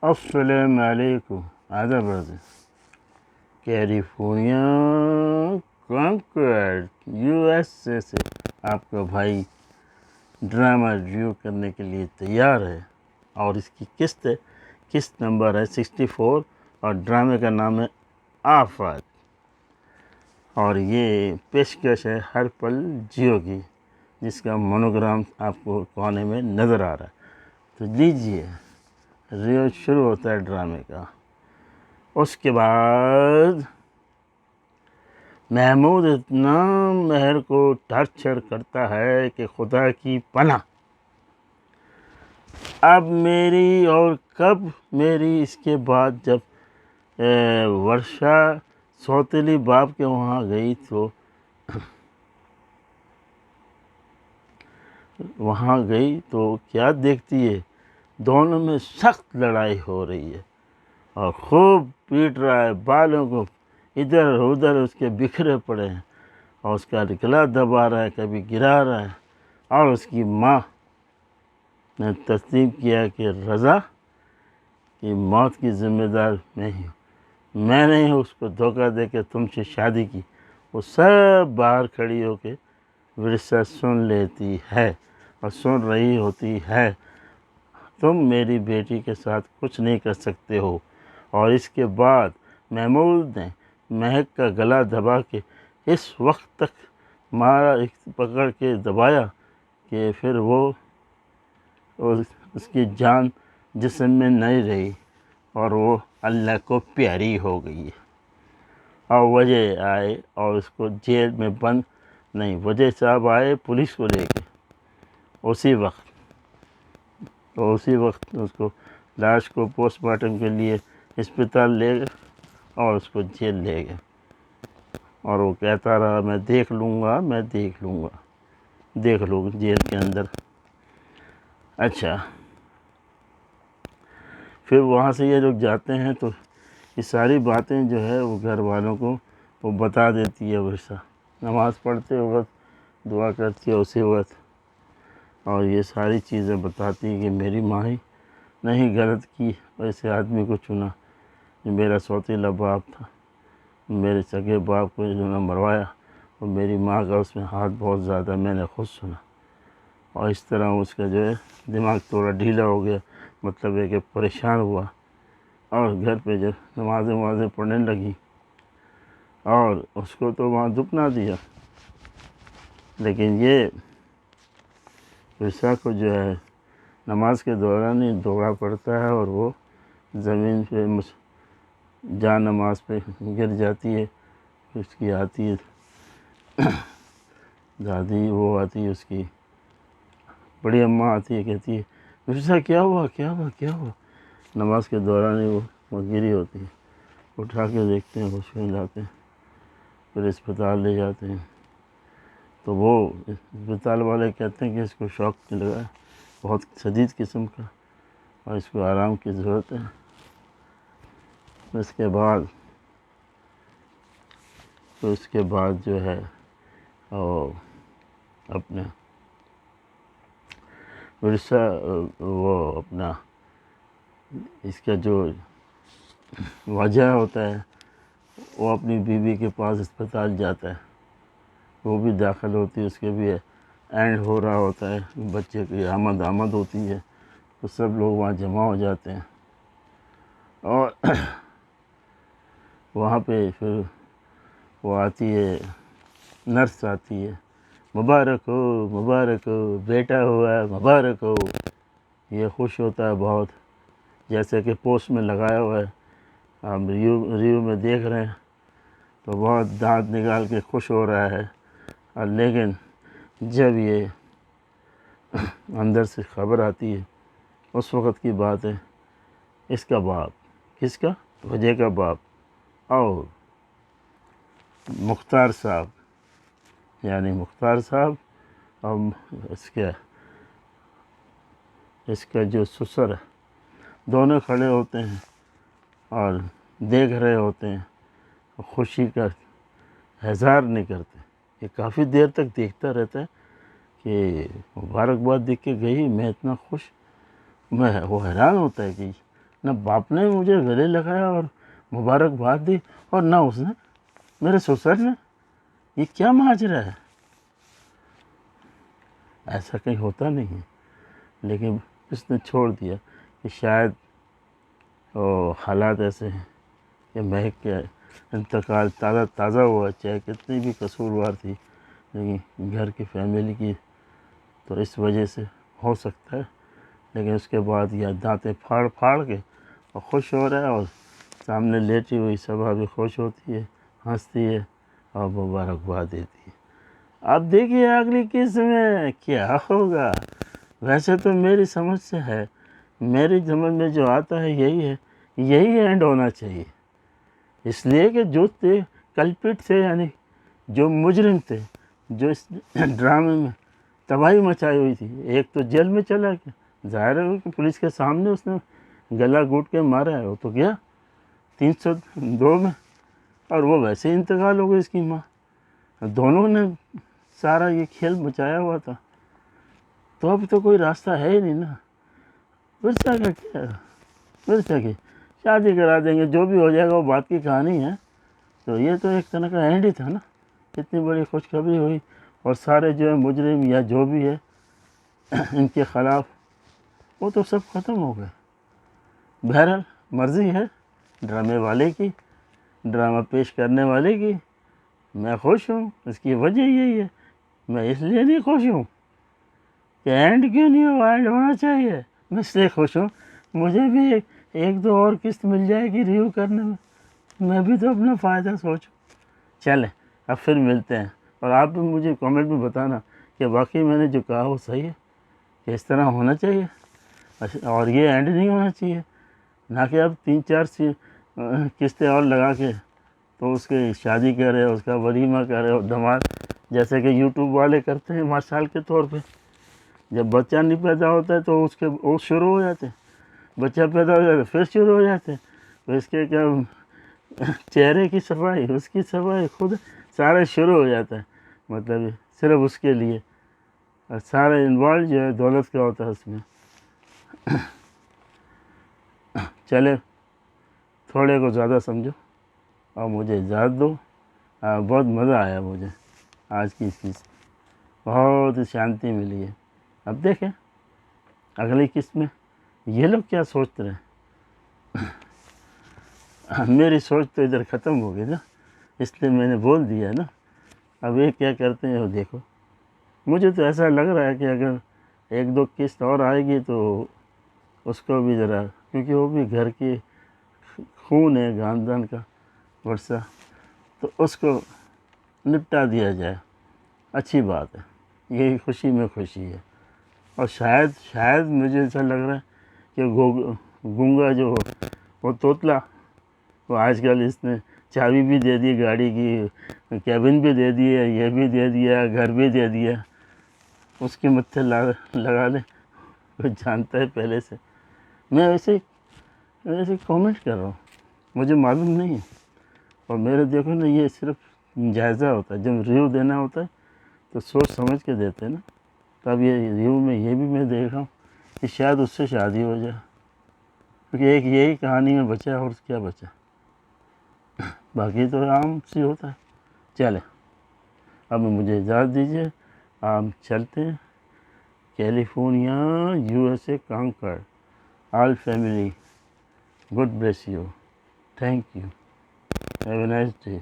السلام علیکم. آداب برادر. کیلیفورنیا کانکورڈ USA سے آپ کا بھائی ڈرامہ ریویو کرنے کے لیے تیار ہے، اور اس کی قسط نمبر ہے 64، اور ڈرامے کا نام ہے آفات، اور یہ پیشکش ہے ہر پل جیو کی، جس کا مونوگرام آپ کو کونے میں نظر آ رہا ہے. تو لیجئے، ریویو شروع ہوتا ہے ڈرامے کا. اس کے بعد محمود اتنا مہر کو ٹارچر کرتا ہے کہ خدا کی پناہ. اب میری اور کب میری اس کے بعد جب ورشا سوتیلی باپ کے وہاں گئی تو کیا دیکھتی ہے، دونوں میں سخت لڑائی ہو رہی ہے اور خوب پیٹ رہا ہے، بالوں کو ادھر ادھر اس کے بکھرے پڑے ہیں، اور اس کا گلا دبا رہا ہے، کبھی گرا رہا ہے. اور اس کی ماں نے تسلیم کیا کہ رضا کی موت کی ذمہ دار میں نے ہی اس کو دھوکہ دے کے تم سے شادی کی. وہ سب باہر کھڑی ہو کے ورثہ سن لیتی ہے اور سن رہی ہوتی ہے. تم میری بیٹی کے ساتھ کچھ نہیں کر سکتے ہو. اور اس کے بعد محمود نے مہک کا گلا دبا کے اس وقت تک مارا، پکڑ کے دبایا کہ پھر وہ اس کی جان جسم میں نہیں رہی، اور وہ اللہ کو پیاری ہو گئی. اور وجہ آئے اور اس کو جیل میں وجہ صاحب آئے پولیس کو لے کے اسی وقت اس کو لاش کو پوسٹ مارٹم کے لیے اسپتال لے گئے اور اس کو جیل لے گئے. اور وہ کہتا رہا میں دیکھ لوں گا جیل کے اندر. اچھا، پھر وہاں سے یہ لوگ جاتے ہیں تو یہ ساری باتیں جو ہے وہ گھر والوں کو وہ بتا دیتی ہے. ورثہ نماز پڑھتے وقت دعا کرتی ہے اسی وقت، اور یہ ساری چیزیں بتاتی ہے کہ میری ماں ہی نہیں غلط کی، ایسے آدمی کو چنا جو میرا سوتیلا باپ تھا، میرے سگے باپ کو جو نے مروایا، اور میری ماں کا اس میں ہاتھ بہت زیادہ میں نے خود سنا. اور اس طرح اس کا جو ہے دماغ تھوڑا ڈھیلا ہو گیا، مطلب ہے کہ پریشان ہوا، اور گھر پہ جو نمازیں پڑھنے لگی، اور اس کو تو وہاں دفنا دیا. لیکن یہ ورثہ کو جو ہے نماز کے دوران ہی دوڑا پڑتا ہے، اور وہ زمین پہ جا نماز پہ گر جاتی ہے. اس کی آتی ہے دادی، وہ آتی ہے اس کی بڑی اماں آتی ہے، کہتی ہے ورثہ کیا ہوا. نماز کے دوران ہی وہ گری ہوتی ہے. اٹھا کے دیکھتے ہیں، ہوش میں لاتے ہیں، پھر اسپتال لے جاتے ہیں. تو وہ اسپتال والے کہتے ہیں کہ اس کو شوق لگا ہے بہت شدید قسم کا، اور اس کو آرام کی ضرورت ہے. اس کے بعد جو ہے اپنا ورثہ وہ اپنا اس کا جو وجہ ہوتا ہے وہ اپنی بیوی کے پاس اسپتال جاتا ہے. وہ بھی داخل ہوتی ہے، اس کے بھی اینڈ ہو رہا ہوتا ہے، بچے کی آمد ہوتی ہے، تو سب لوگ وہاں جمع ہو جاتے ہیں. اور وہاں پہ پھر وہ آتی ہے، نرس آتی ہے، مبارک ہو بیٹا ہوا ہے، مبارک ہو. یہ خوش ہوتا ہے بہت، جیسے کہ پوسٹ میں لگایا ہوا ہے، آپ ریو میں دیکھ رہے ہیں، تو بہت دانت نکال کے خوش ہو رہا ہے. اور لیکن جب یہ اندر سے خبر آتی ہے، اس وقت کی بات ہے، اس کا باپ، کس کا؟ وجہ کا باپ، اور مختار صاحب اور اس کا جو سسر ہے، دونوں کھڑے ہوتے ہیں اور دیکھ رہے ہوتے ہیں، خوشی کا اظہار نہیں کرتے. یہ کافی دیر تک دیکھتا رہتا ہے کہ مبارکباد دیکھ کے گئی، میں اتنا خوش. وہ حیران ہوتا ہے کہ نہ باپ نے مجھے گلے لگایا اور مبارکباد دی، اور نہ اس نے میرے سسر نے. یہ کیا ماجرا ہے؟ ایسا کہیں ہوتا نہیں ہے، لیکن اس نے چھوڑ دیا کہ شاید حالات ایسے ہیں کہ مہک کے انتقال تازہ ہوا، چاہے کتنی بھی قصوروار تھی، لیکن گھر کی فیملی کی تو اس وجہ سے ہو سکتا ہے. لیکن اس کے بعد یہ دانتیں پھاڑ کے اور خوش ہو رہا ہے، اور سامنے لیٹی ہوئی صبا بھی خوش ہوتی ہے، ہنستی ہے اور مبارکباد دیتی ہے. اب دیکھیے اگلی قسط میں کیا ہوگا. ویسے تو میری سمجھ سے ہے، میری سمجھ میں جو آتا ہے یہی اینڈ ہونا چاہیے. اس لیے کہ جو کلپٹ تھے، یعنی جو مجرم تھے، جو اس ڈرامے میں تباہی مچائی ہوئی تھی، ایک تو جیل میں چلا گیا. ظاہر ہے کہ پولیس کے سامنے اس نے گلا گھونٹ کے مارا ہے، وہ تو گیا 302 میں، اور وہ ویسے ہی انتقال ہو گئی اس کی ماں. دونوں نے سارا یہ کھیل مچایا ہوا تھا، تو اب تو کوئی راستہ ہے ہی نہیں نا. ورثہ کا کیا، ورثہ کی شادی کرا دیں گے، جو بھی ہو جائے گا وہ بات کی کہانی ہے. تو یہ تو ایک طرح کا اینڈ ہی تھا نا. اتنی بڑی خوشخبری ہوئی، اور سارے جو ہے مجرم یا جو بھی ہے ان کے خلاف، وہ تو سب ختم ہو گئے. بہرحال مرضی ہے ڈرامے والے کی، ڈرامہ پیش کرنے والے کی. میں خوش ہوں، اس کی وجہ یہی ہے. میں اس لیے نہیں خوش ہوں کہ اینڈ کیوں نہیں ہوا، اینڈ ہونا چاہیے. میں اس لیے خوش ہوں مجھے بھی ایک دو اور قسط مل جائے گی ریویو کرنے میں بھی تو اپنا فائدہ سوچوں. چلیں اب پھر ملتے ہیں، اور آپ بھی مجھے کامنٹ میں بتانا کہ واقعی میں نے جو کہا وہ صحیح ہے، کہ اس طرح ہونا چاہیے اور یہ اینڈ نہیں ہونا چاہیے. نہ کہ اب 3-4 قسطیں اور لگا کے تو اس کی شادی کرے، اس کا ولیمہ کرے اور دھمال، جیسے کہ یوٹیوب والے کرتے ہیں مثال کے طور پہ. جب بچہ نہیں پیدا ہوتا ہے تو وہ شروع ہو جاتے ہیں، بچہ پیدا ہو جاتا ہے پھر شروع ہو جاتے ہیں. تو اس کے کیا چہرے کی صفائی، اس کی صفائی، خود سارے شروع ہو جاتا ہے. مطلب صرف اس کے لیے، اور سارے انوالو جو ہے دولت کا ہوتا ہے اس میں. چلے تھوڑے کو زیادہ سمجھو اور مجھے اجازت دو. بہت مزہ آیا مجھے آج کی اس چیز، بہت شانتی ملی ہے. اب دیکھیں اگلی قسط میں یہ لوگ کیا سوچتے رہے. میری سوچ تو ادھر ختم ہو گئی نا، اس لیے میں نے بول دیا نا. اب یہ کیا کرتے ہیں وہ دیکھو. مجھے تو ایسا لگ رہا ہے کہ اگر 1-2 قسط اور آئے گی تو اس کو بھی ذرا، کیونکہ وہ بھی گھر کی خون ہے، خاندان کا ورثہ، تو اس کو نپٹا دیا جائے. اچھی بات ہے، یہی خوشی میں خوشی ہے. اور شاید مجھے ایسا لگ رہا ہے کہ گونگا جو ہو وہ طوطلا، وہ آج کل اس نے چابی بھی دے دی گاڑی کی، کیبن بھی دے دی ہے، یہ بھی دے دیا، گھر بھی دے دیا. اس کے متھے لگا لیں، کوئی جانتا ہے پہلے سے. میں ویسے کامنٹ کر رہا ہوں، مجھے معلوم نہیں ہے. اور میرے دیکھو نا، یہ صرف جائزہ ہوتا ہے. جب ریویو دینا ہوتا ہے تو سوچ سمجھ کے دیتے ہیں نا. تب یہ ریویو میں یہ بھی میں دیکھ رہا ہوں کہ شاید اس سے شادی ہو جائے، کیونکہ ایک یہی کہانی میں بچا اور کیا بچا، باقی تو عام سی ہوتا ہے. چلے اب مجھے اجازت دیجیے، ہم چلتے ہیں. California USA conquer. All family good bless you. Thank you. Have a nice day.